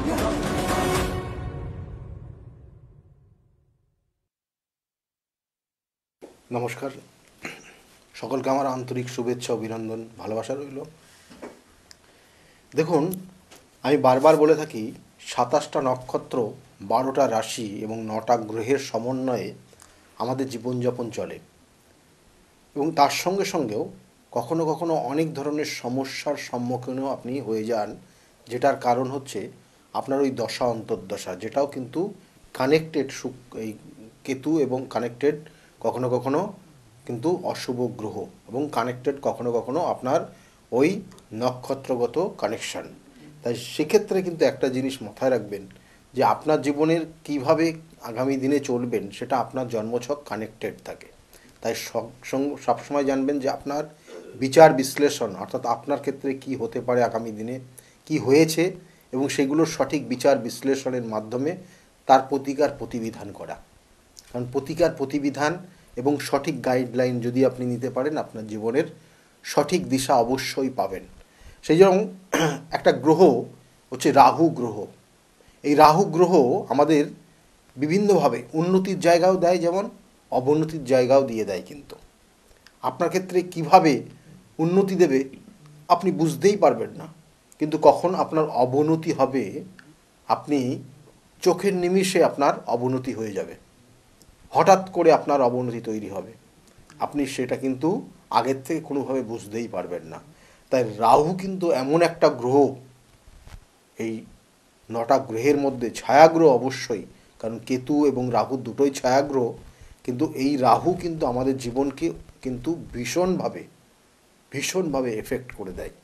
নমস্কার, সকলকে আমার আন্তরিক শুভেচ্ছা অভিনন্দন ভালোবাসা রইল। দেখুন, আমি বারবার বলে থাকি 27টা নক্ষত্র, 12টা রাশি এবং 9টা গ্রহের সমন্বয়ে আমাদের জীবনযাপন চলে, এবং তার সঙ্গে সঙ্গেও কখনো কখনো অনেক ধরনের সমস্যার সম্মুখীনও আপনি হয়ে যান, যেটার কারণ হচ্ছে আপনার ওই দশা অন্তর্দশা, যেটাও কিন্তু কানেক্টেড। এই কেতু এবং কানেক্টেড কখনো কখনো কিন্তু অশুভ গ্রহ, এবং কানেক্টেড কখনো কখনো আপনার ওই নক্ষত্রগত কানেকশান। তাই সেক্ষেত্রে কিন্তু একটা জিনিস মাথায় রাখবেন, যে আপনার জীবনের কিভাবে আগামী দিনে চলবেন সেটা আপনার জন্মছক কানেক্টেড থাকে। তাই সবসময় জানবেন যে আপনার বিচার বিশ্লেষণ, অর্থাৎ আপনার ক্ষেত্রে কি হতে পারে আগামী দিনে, কি হয়েছে, এবং সেগুলোর সঠিক বিচার বিশ্লেষণের মাধ্যমে তার প্রতিকার প্রতিবিধান করা। কারণ প্রতিকার প্রতিবিধান এবং সঠিক গাইডলাইন যদি আপনি নিতে পারেন, আপনার জীবনের সঠিক দিশা অবশ্যই পাবেন। সেই জন্য একটা গ্রহ হচ্ছে রাহু গ্রহ। এই রাহু গ্রহ আমাদের বিভিন্নভাবে উন্নতির জায়গাও দেয়, যেমন অবনতির জায়গাও দিয়ে দেয়। কিন্তু আপনার ক্ষেত্রে কিভাবে উন্নতি দেবে আপনি বুঝতেই পারবেন না, কিন্তু কখন আপনার অবনতি হবে আপনি চোখের নিমিষে আপনার অবনতি হয়ে যাবে, হঠাৎ করে আপনার অবনতি তৈরি হবে, আপনি সেটা কিন্তু আগের থেকে কোনোভাবে বুঝতেই পারবেন না। তাই রাহু কিন্তু এমন একটা গ্রহ, এই 9টা গ্রহের মধ্যে ছায়াগ্রহ অবশ্যই, কারণ কেতু এবং রাহু দুটোই ছায়াগ্রহ, কিন্তু এই রাহু কিন্তু আমাদের জীবনকে কিন্তু ভীষণভাবে এফেক্ট করে দেয়।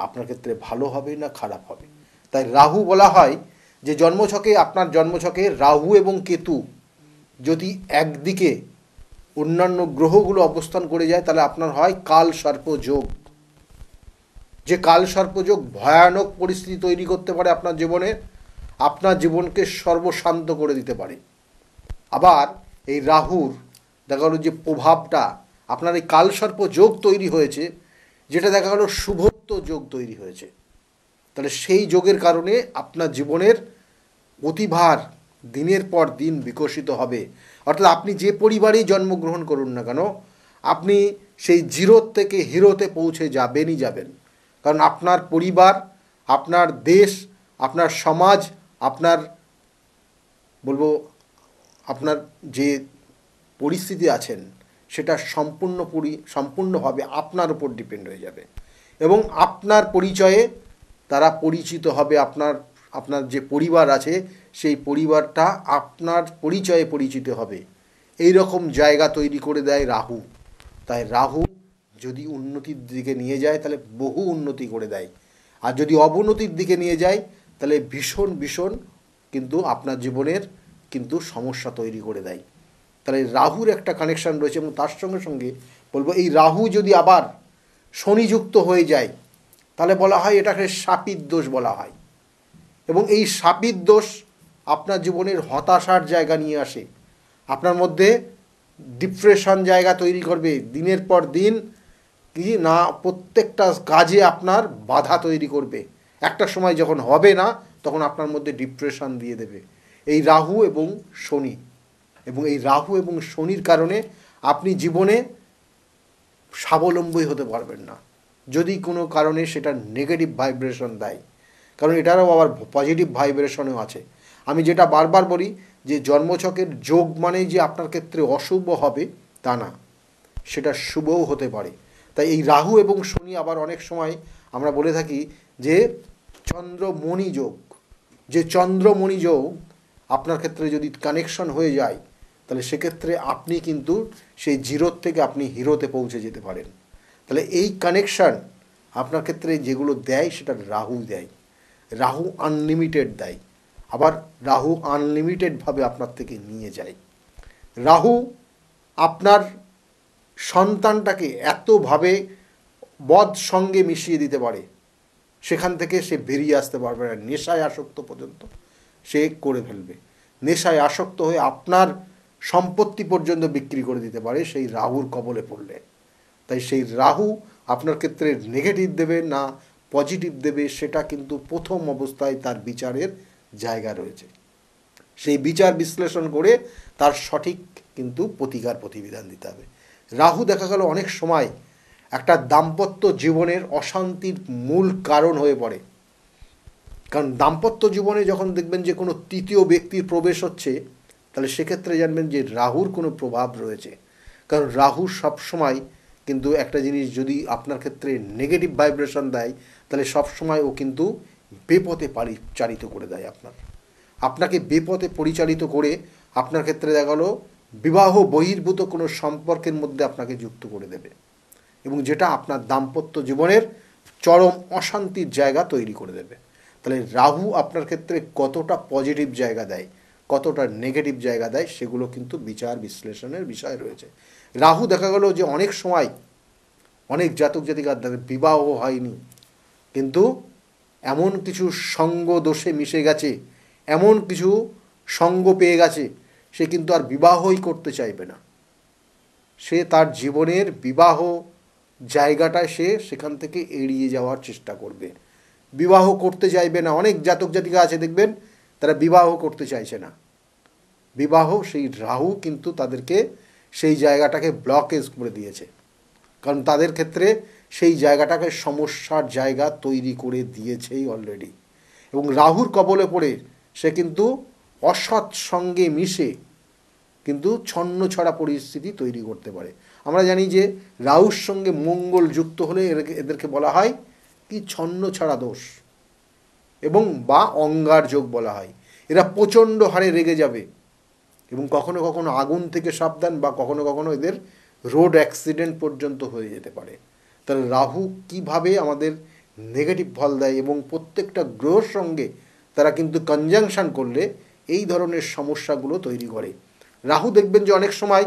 আপনার ক্ষেত্রে ভালো হবে না খারাপ হবে। তাই রাহু বলা হয় যে জন্মছকে, আপনার জন্মছকে রাহু এবং কেতু যদি একদিকে অন্যান্য গ্রহগুলো অবস্থান করে যায়, তাহলে আপনার হয় কাল সর্প যোগ। যে কাল সর্প যোগ ভয়ানক পরিস্থিতি তৈরি করতে পারে আপনার জীবনে, আপনার জীবনকে সর্বশান্ত করে দিতে পারে। আবার এই রাহুর দেখা গেলো যে প্রভাবটা, আপনার এই কাল সর্প যোগ তৈরি হয়েছে, যেটা দেখা গেলো শুভত্ব যোগ তৈরি হয়েছে, তাহলে সেই যোগের কারণে আপনার জীবনের প্রতিভার দিনের পর দিন বিকশিত হবে। অর্থাৎ আপনি যে পরিবারেই জন্মগ্রহণ করুন না কেন, আপনি সেই জিরোর থেকে হিরোতে পৌঁছে যাবেন। কারণ আপনার পরিবার, আপনার দেশ, আপনার সমাজ, আপনার আপনার যে পরিস্থিতি আছেন সেটা সম্পূর্ণভাবে আপনার উপর ডিপেন্ড হয়ে যাবে, এবং আপনার পরিচয়ে তারা পরিচিত হবে। আপনার যে পরিবার আছে সেই পরিবারটা আপনার পরিচয়ে পরিচিত হবে। এই রকম জায়গা তৈরি করে দেয় রাহু। তাই রাহু যদি উন্নতির দিকে নিয়ে যায় তাহলে বহু উন্নতি করে দেয়, আর যদি অবনতির দিকে নিয়ে যায় তাহলে ভীষণ কিন্তু আপনার জীবনের কিন্তু সমস্যা তৈরি করে দেয়। তাহলে রাহুর একটা কানেকশান রয়েছে, এবং তার সঙ্গে সঙ্গে বলবো এই রাহু যদি আবার শনিযুক্ত হয়ে যায় তাহলে বলা হয় এটাকে শাপিত দোষ বলা হয়, এবং এই শাপিত দোষ আপনার জীবনের হতাশার জায়গা নিয়ে আসে, আপনার মধ্যে ডিপ্রেশন জায়গা তৈরি করবে, দিনের পর দিন কি না প্রত্যেকটা কাজে আপনার বাধা তৈরি করবে। একটা সময় যখন হবে না তখন আপনার মধ্যে ডিপ্রেশন দিয়ে দেবে এই রাহু এবং শনি। এবং এই রাহু এবং শনির কারণে আপনি জীবনে স্বাবলম্বী হতে পারবেন না, যদি কোনো কারণে সেটা নেগেটিভ ভাইব্রেশন দেয়। কারণ এটারও আবার পজিটিভ ভাইব্রেশনও আছে। আমি যেটা বারবার বলি যে জন্মছকের যোগ মানে যে আপনার ক্ষেত্রে অশুভ হবে তা না, সেটা শুভও হতে পারে। তাই এই রাহু এবং শনি আবার অনেক সময় আমরা বলে থাকি যে চন্দ্রমণি যোগ, যে চন্দ্রমণি যোগ আপনার ক্ষেত্রে যদি কানেকশন হয়ে যায় তাহলে সেক্ষেত্রে আপনি কিন্তু সেই জিরোর থেকে আপনি হিরোতে পৌঁছে যেতে পারেন। তাহলে এই কানেকশান আপনার ক্ষেত্রে যেগুলো দেয় সেটা রাহু দেয়। রাহু আনলিমিটেড দেয়, আবার রাহু আনলিমিটেডভাবে আপনার থেকে নিয়ে যায়। রাহু আপনার সন্তানটাকে এতভাবে বদ সঙ্গে মিশিয়ে দিতে পারে, সেখান থেকে সে বেরিয়ে আসতে পারবে না, নেশায় আসক্ত পর্যন্ত সে করে ফেলবে। নেশায় আসক্ত হয়ে আপনার সম্পত্তি পর্যন্ত বিক্রি করে দিতে পারে সেই রাহুর কবলে পড়লে। তাই সেই রাহু আপনার ক্ষেত্রে নেগেটিভ দেবে না পজিটিভ দেবে সেটা কিন্তু প্রথম অবস্থায় তার বিচারের জায়গা রয়েছে। সেই বিচার বিশ্লেষণ করে তার সঠিক কিন্তু প্রতিকার প্রতিবিধান দিতে হবে। রাহু দেখা গেল অনেক সময় একটা দাম্পত্য জীবনের অশান্তির মূল কারণ হয়ে পড়ে। কারণ দাম্পত্য জীবনে যখন দেখবেন যে কোনো তৃতীয় ব্যক্তির প্রবেশ হচ্ছে, তাহলে সেক্ষেত্রে জানবেন যে রাহুর কোনো প্রভাব রয়েছে। কারণ রাহু সবসময় কিন্তু একটা জিনিস যদি আপনার ক্ষেত্রে নেগেটিভ ভাইব্রেশন দেয়, তাহলে সবসময় ও কিন্তু বেপথে পরিচালিত করে দেয় আপনাকে বেপথে পরিচালিত করে আপনার ক্ষেত্রে দেখা গেলো বিবাহ বহির্ভূত কোনো সম্পর্কের মধ্যে আপনাকে যুক্ত করে দেবে, এবং যেটা আপনার দাম্পত্য জীবনের চরম অশান্তির জায়গা তৈরি করে দেবে। তাহলে রাহু আপনার ক্ষেত্রে কতটা পজিটিভ জায়গা দেয়, কতটা নেগেটিভ জায়গা দেয়, সেগুলো কিন্তু বিচার বিশ্লেষণের বিষয় রয়েছে। রাহু দেখা গেল যে অনেক সময় অনেক জাতক জাতিকার বিবাহ হয়নি, কিন্তু এমন কিছু সঙ্গ দোষে মিশে গেছে, এমন কিছু সঙ্গ পেয়ে গেছে, সে কিন্তু আর বিবাহই করতে চাইবে না। সে তার জীবনের বিবাহ জায়গাটায় সে সেখান থেকে এড়িয়ে যাওয়ার চেষ্টা করবে, বিবাহ করতে চাইবে না। অনেক জাতক জাতিকা আছে দেখবেন তারা বিবাহ করতে চাইছে না। বিবাহ সেই রাহু কিন্তু তাদেরকে সেই জায়গাটাকে ব্লকেজ করে দিয়েছে, কারণ তাদের ক্ষেত্রে সেই জায়গাটাকে সমস্যার জায়গা তৈরি করে দিয়েছেই অলরেডি। এবং রাহুর কবলে পড়ে সে কিন্তু অসৎ সঙ্গে মিশে কিন্তু ছন্নছাড়া পরিস্থিতি তৈরি করতে পারে। আমরা জানি যে রাহুর সঙ্গে মঙ্গল যুক্ত হলে এদেরকে বলা হয় কি ছন্নছাড়া দোষ, এবং বা অঙ্গার যোগ বলা হয়। এরা প্রচণ্ড হারে রেগে যাবে, এবং কখনো কখনো আগুন থেকে সাবধান, বা কখনো কখনো এদের রোড অ্যাক্সিডেন্ট পর্যন্ত হয়ে যেতে পারে। তাহলে রাহু কিভাবে আমাদের নেগেটিভ ফল দেয়, এবং প্রত্যেকটা গ্রহের সঙ্গে তারা কিন্তু কনজাংশন করলে এই ধরনের সমস্যাগুলো তৈরি করে। রাহু দেখবেন যে অনেক সময়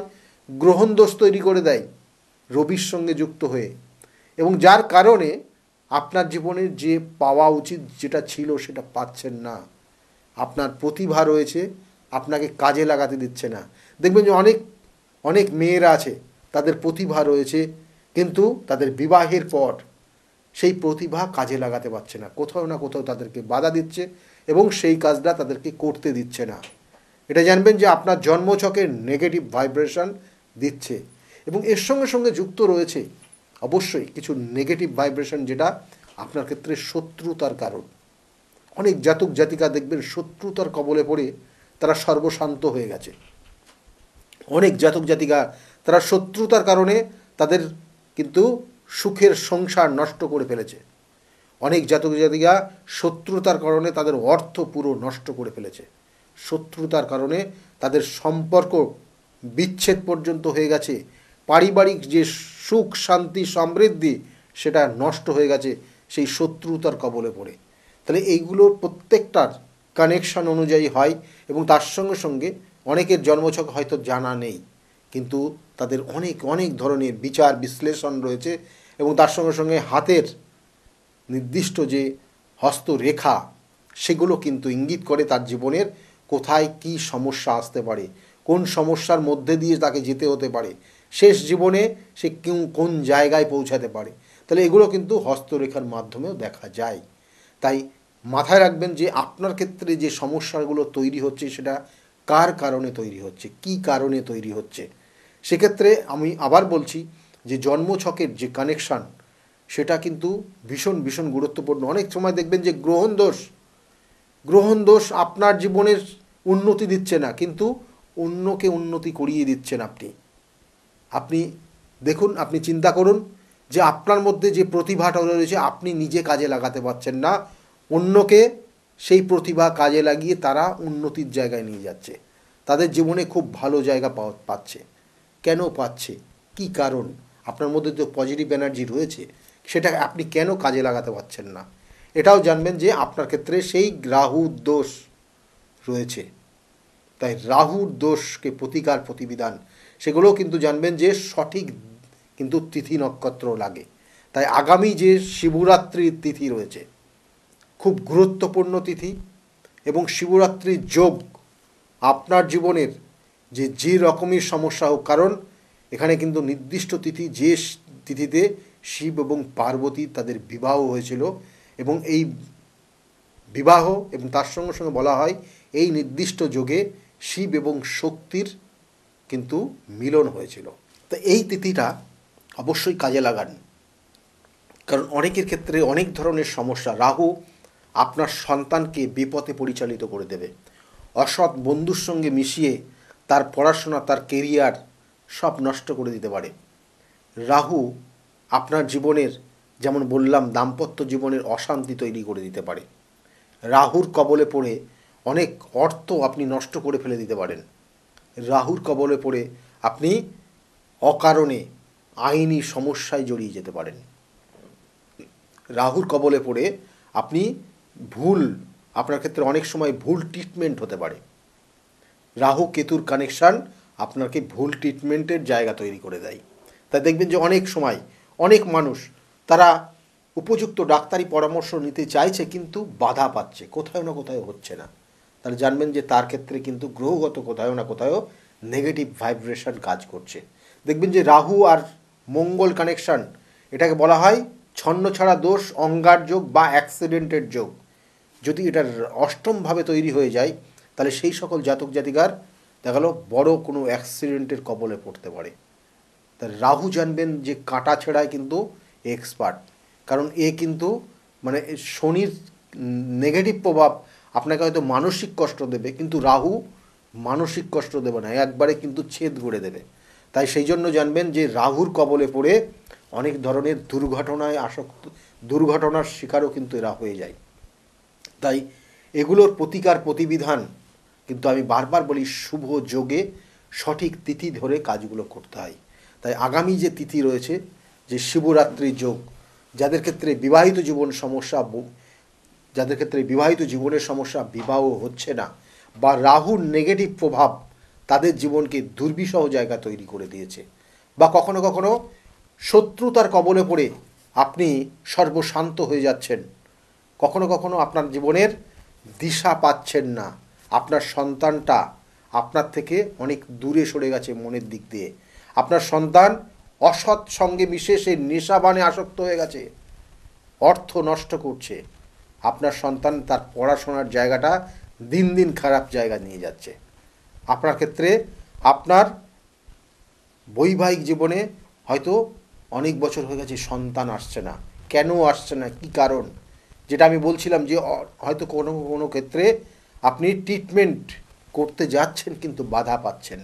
গ্রহণ দোষ তৈরি করে দেয় রবির সঙ্গে যুক্ত হয়ে, এবং যার কারণে আপনার জীবনের যে পাওয়া উচিত যেটা ছিল সেটা পাচ্ছেন না। আপনার প্রতিভা রয়েছে, আপনাকে কাজে লাগাতে দিচ্ছে না। দেখবেন যে অনেক অনেক মেয়েরা আছে তাদের প্রতিভা রয়েছে, কিন্তু তাদের বিবাহের পর সেই প্রতিভা কাজে লাগাতে পারছে না, কোথাও না কোথাও তাদেরকে বাধা দিচ্ছে, এবং সেই কাজটা তাদেরকে করতে দিচ্ছে না। এটা জানবেন যে আপনার জন্মছকের নেগেটিভ ভাইব্রেশন দিচ্ছে, এবং এর সঙ্গে সঙ্গে যুক্ত রয়েছে অবশ্যই কিছু নেগেটিভ ভাইব্রেশন, যেটা আপনার ক্ষেত্রে শত্রুতার কারণ। অনেক জাতক জাতিকা দেখবেন শত্রুতার কবলে পড়ে তারা সর্বশান্ত হয়ে গেছে। অনেক জাতক জাতিকা তারা শত্রুতার কারণে তাদের কিন্তু সুখের সংসার নষ্ট করে ফেলেছে। অনেক জাতক জাতিকা শত্রুতার কারণে তাদের অর্থ পুরো নষ্ট করে ফেলেছে। শত্রুতার কারণে তাদের সম্পর্ক বিচ্ছেদ পর্যন্ত হয়ে গেছে। পারিবারিক যে সুখ শান্তি সমৃদ্ধি সেটা নষ্ট হয়ে গেছে সেই শত্রুতার কবলে পড়ে। তাহলে এইগুলো প্রত্যেকটার কানেকশন অনুযায়ী হয়, এবং তার সঙ্গে সঙ্গে অনেকের জন্মছক হয়তো জানা নেই, কিন্তু তাদের অনেক অনেক ধরনের বিচার বিশ্লেষণ রয়েছে, এবং তার সঙ্গে সঙ্গে হাতের নির্দিষ্ট যে হস্তরেখা সেগুলো কিন্তু ইঙ্গিত করে তার জীবনের কোথায় কি সমস্যা আসতে পারে, কোন সমস্যার মধ্যে দিয়ে তাকে যেতে হতে পারে, শেষ জীবনে সে কোন জায়গায় পৌঁছাতে পারে। তাহলে এগুলো কিন্তু হস্তরেখার মাধ্যমেও দেখা যায়। তাই মাথায় রাখবেন যে আপনার ক্ষেত্রে যে সমস্যাগুলো তৈরি হচ্ছে সেটা কার কারণে তৈরি হচ্ছে, কি কারণে তৈরি হচ্ছে। সেক্ষেত্রে আমি আবার বলছি যে জন্মছকের যে কানেকশান সেটা কিন্তু ভীষণ ভীষণ গুরুত্বপূর্ণ। অনেক সময় দেখবেন যে গ্রহণ দোষ আপনার জীবনের উন্নতি দিচ্ছে না, কিন্তু অন্যকে উন্নতি করিয়ে দিচ্ছেন আপনি দেখুন, আপনি চিন্তা করুন যে আপনার মধ্যে যে প্রতিভাটা রয়েছে আপনি নিজে কাজে লাগাতে পারছেন না, অন্যকে সেই প্রতিভা কাজে লাগিয়ে তারা উন্নতির জায়গায় নিয়ে যাচ্ছে, তাদের জীবনে খুব ভালো জায়গা পাচ্ছে। কেন পাচ্ছে, কি কারণ? আপনার মধ্যে তো পজিটিভ এনার্জি রয়েছে, সেটা আপনি কেন কাজে লাগাতে পারছেন না? এটাও জানবেন যে আপনার ক্ষেত্রে সেই রাহুর দোষ রয়েছে। তাই রাহুর দোষকে প্রতিকার প্রতিবিধান সেগুলোও কিন্তু জানবেন যে সঠিক কিন্তু তিথি নক্ষত্র লাগে। তাই আগামী যে শিবরাত্রির তিথি রয়েছে খুব গুরুত্বপূর্ণ তিথি, এবং শিবরাত্রির যোগ আপনার জীবনের যে রকমের সমস্যা হোক, কারণ এখানে কিন্তু নির্দিষ্ট তিথি, যে তিথিতে শিব এবং পার্বতী তাদের বিবাহ হয়েছিল এবং এই বিবাহ এবং তার সঙ্গে সঙ্গে বলা হয় এই নির্দিষ্ট যোগে শিব এবং শক্তির কিন্তু মিলন হয়েছিল। তো এই তিথিটা অবশ্যই কাজে লাগান, কারণ অনেকের ক্ষেত্রে অনেক ধরনের সমস্যা। রাহু আপনার সন্তানকে বিপথে পরিচালিত করে দেবে, অসৎ বন্ধুর সঙ্গে মিশিয়ে তার পড়াশোনা, তার কেরিয়ার সব নষ্ট করে দিতে পারে। রাহু আপনার জীবনের, যেমন বললাম, দাম্পত্য জীবনের অশান্তি তৈরি করে দিতে পারে। রাহুর কবলে পড়ে অনেক অর্থ আপনি নষ্ট করে ফেলে দিতে পারেন। রাহুর কবলে পড়ে আপনি অকারণে আইনি সমস্যায় জড়িয়ে যেতে পারেন। রাহুর কবলে পড়ে আপনি আপনার ক্ষেত্রে অনেক সময় ভুল ট্রিটমেন্ট হতে পারে। রাহু কেতুর কানেকশান আপনাকে ভুল ট্রিটমেন্টের জায়গা তৈরি করে দেয়। তাই দেখবেন যে অনেক সময় অনেক মানুষ তারা উপযুক্ত ডাক্তারি পরামর্শ নিতে চাইছে, কিন্তু বাধা পাচ্ছে, কোথাও না কোথাও হচ্ছে না। তাহলে জানবেন যে তার ক্ষেত্রে কিন্তু গ্রহগত কোথাও না কোথাও নেগেটিভ ভাইব্রেশন কাজ করছে। দেখবেন যে রাহু আর মঙ্গল কানেকশান, এটাকে বলা হয় ছন্নছাড়া দোষ, অঙ্গার যোগ বা অ্যাক্সিডেন্টের যোগ। যদি এটার অষ্টমভাবে তৈরি হয়ে যায়, তাহলে সেই সকল জাতক জাতিকার দেখা গেল বড় কোনো অ্যাক্সিডেন্টের কবলে পড়তে পারে। তার রাহু জানবেন যে কাটা ছেঁড়ায় কিন্তু এক্সপার্ট, কারণ এ কিন্তু মানে শনির নেগেটিভ প্রভাব আপনাকে হয়তো মানসিক কষ্ট দেবে, কিন্তু রাহু মানসিক কষ্ট দেবে না, একবারে কিন্তু ছেদ করে দেবে। তাই সেই জন্য জানবেন যে রাহুর কবলে পড়ে অনেক ধরনের দুর্ঘটনার শিকারও কিন্তু এরা হয়ে যায়। তাই এগুলোর প্রতিকার প্রতিবিধান কিন্তু আমি বারবার বলি, শুভ যোগে সঠিক তিথি ধরে কাজগুলো করতে হয়। তাই আগামী যে তিথি রয়েছে, যে শিবরাত্রি যোগ, যাদের ক্ষেত্রে বিবাহিত জীবনের সমস্যা, বিবাহ হচ্ছে না, বা রাহুর নেগেটিভ প্রভাব তাদের জীবনকে দুর্বিষহ জায়গা তৈরি করে দিয়েছে, বা কখনো কখনো শত্রুতার কবলে পড়ে আপনি সর্বশান্ত হয়ে যাচ্ছেন, কখনো কখনো আপনার জীবনের দিশা পাচ্ছেন না, আপনার সন্তানটা আপনার থেকে অনেক দূরে সরে গেছে মনের দিক দিয়ে, আপনার সন্তান অসৎ সঙ্গে মিশে সে নেশাবানে আসক্ত হয়ে গেছে, অর্থ নষ্ট করছে, আপনার সন্তান তার পড়াশোনার জায়গাটা দিন দিন খারাপ জায়গা নিয়ে যাচ্ছে। আপনার ক্ষেত্রে আপনার বৈবাহিক জীবনে হয়তো অনেক বছর হয়ে গেছে সন্তান আসছে না, কেন আসছে না, কী কারণ? যেটা আমি বলছিলাম যে হয়তো কোনো কোনো ক্ষেত্রে আপনি ট্রিটমেন্ট করতে যাচ্ছেন কিন্তু বাধা পাচ্ছেন।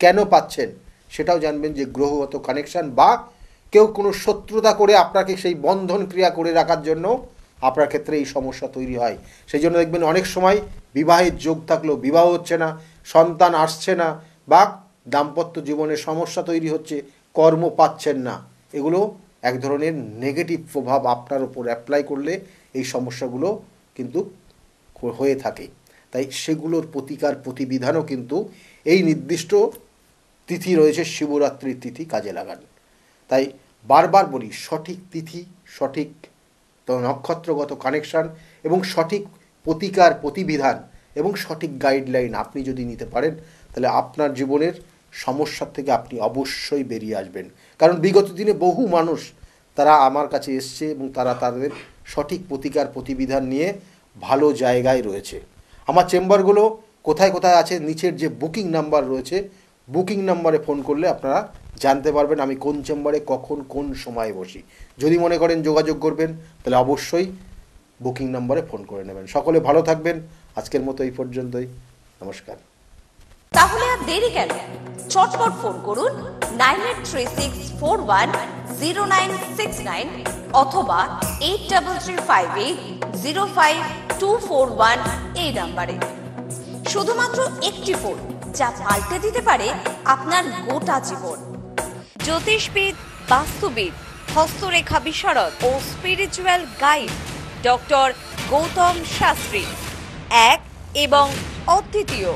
কেন পাচ্ছেন সেটাও জানবেন যে গ্রহগত কানেকশান, বা কেউ কোনো শত্রুতা করে আপনাকে সেই বন্ধন ক্রিয়া করে রাখার জন্য আপনার ক্ষেত্রে এই সমস্যা তৈরি হয়। সেই জন্য দেখবেন অনেক সময় বিবাহের যোগ থাকলেও বিবাহ হচ্ছে না, সন্তান আসছে না, বা দাম্পত্য জীবনে সমস্যা তৈরি হচ্ছে, কর্ম পাচ্ছেন না। এগুলো এক ধরনের নেগেটিভ প্রভাব আপনার উপর অ্যাপ্লাই করলে এই সমস্যাগুলো কিন্তু হয়ে থাকে। তাই সেগুলোর প্রতিকার প্রতিবিধানও কিন্তু এই নির্দিষ্ট তিথি রয়েছে, শিবরাত্রির তিথি, কাজে লাগান। তাই বারবার বলি, সঠিক তিথি, সঠিক নক্ষত্রগত কানেকশান এবং সঠিক প্রতিকার প্রতিবিধান এবং সঠিক গাইডলাইন আপনি যদি নিতে পারেন, তাহলে আপনার জীবনের সমস্যার থেকে আপনি অবশ্যই বেরিয়ে আসবেন। কারণ বিগত দিনে বহু মানুষ তারা আমার কাছে এসছে এবং তারা তাদের সঠিক প্রতিকার প্রতিবিধান নিয়ে ভালো জায়গায় রয়েছে। আমার চেম্বারগুলো কোথায় কোথায় আছে, নিচের যে বুকিং নাম্বার রয়েছে, বুকিং নাম্বারে ফোন করলে আপনারা জানতে পারবেন আমি কোন চেম্বারে কখন কোন সময়ে বসি। যদি মনে করেন যোগাযোগ করবেন, তাহলে অবশ্যই বুকিং নাম্বারে ফোন করে নেবেন। সকলে ভালো থাকবেন। আজকের মতো এই পর্যন্তই। নমস্কার। তাহলে আর দেরি কেন, চটপট ফোন করুন 9836410969 অথবা 8335805241 এই নাম্বারে। শুধুমাত্র একটি ফোন, যা পাল্টে দিতে পারে আপনার গোটা জীবন। জ্যোতিষবিদ, বাস্তুবিদ, হস্তরেখা বিশারদ ও spiritual guide doctor Gautam Shastri, এক এবং অদ্বিতীয়।